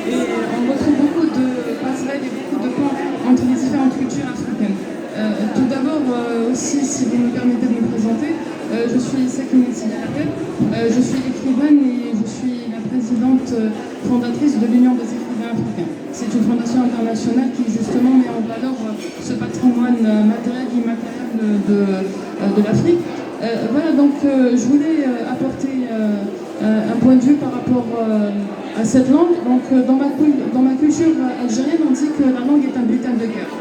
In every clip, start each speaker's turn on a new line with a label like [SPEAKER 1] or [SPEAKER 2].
[SPEAKER 1] Et on retrouve beaucoup de passerelles et beaucoup de ponts entre les différentes cultures africaines. Tout d'abord, aussi, si vous me permettez de me présenter, je suis Sakine Sidiatel, je suis écrivaine et je suis la présidente fondatrice de l'Union des écrivains africains. C'est une fondation internationale qui justement met en valeur ce patrimoine matériel et immatériel de l'Afrique. Voilà, donc je voulais apporter un point de vue par rapport à cette langue. Donc dans ma culture algérienne, on dit que la langue est un butin de guerre.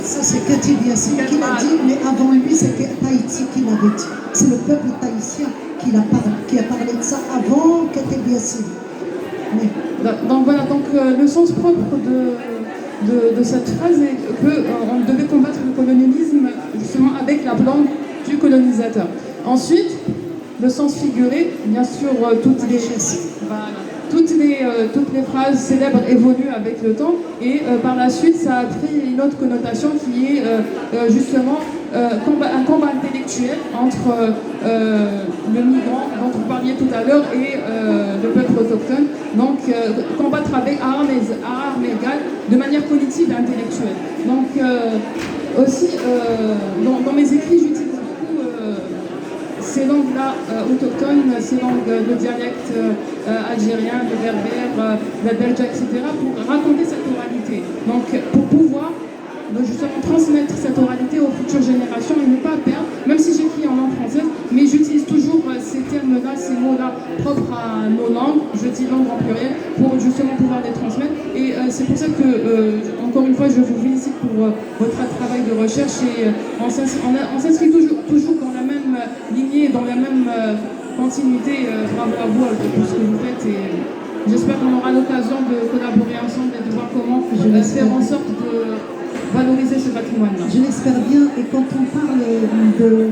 [SPEAKER 2] Ça, c'est Katib Yassine qui l'a dit, mais avant lui, c'était Tahiti qui l'avait dit. C'est le peuple tahitien qui a parlé de ça avant Katib Yassine. Oui.
[SPEAKER 1] Donc voilà, donc le sens propre de cette phrase est qu'on devait combattre le colonialisme justement avec la langue du colonisateur. Ensuite, le sens figuré, bien sûr, toutes les phrases célèbres évoluent avec le temps et par la suite ça a pris une autre connotation qui est justement un combat intellectuel entre le migrant dont vous parliez tout à l'heure et le peuple autochtone. Donc combattre avec armes égales de manière cognitive et intellectuelle. Donc aussi dans mes écrits j'utilise ces langues-là autochtones, ces langues de dialecte algérien, de berbère, d'albérja, etc., pour raconter cette oralité. Donc, pour pouvoir justement transmettre cette oralité aux futures générations et ne pas perdre, même si j'écris en langue française, mais j'utilise toujours ces termes-là, ces mots-là propres à nos langues, je dis langue en pluriel, pour justement pouvoir les transmettre. Et c'est pour ça que, encore une fois, je vous félicite pour votre travail de recherche et on s'inscrit toujours dans la même lignée, dans la même continuité. Bravo à vous pour tout ce que vous faites et j'espère qu'on aura l'occasion de collaborer ensemble et de voir comment faire en sorte de valoriser ce patrimoine-là.
[SPEAKER 2] Je l'espère bien, et quand on parle de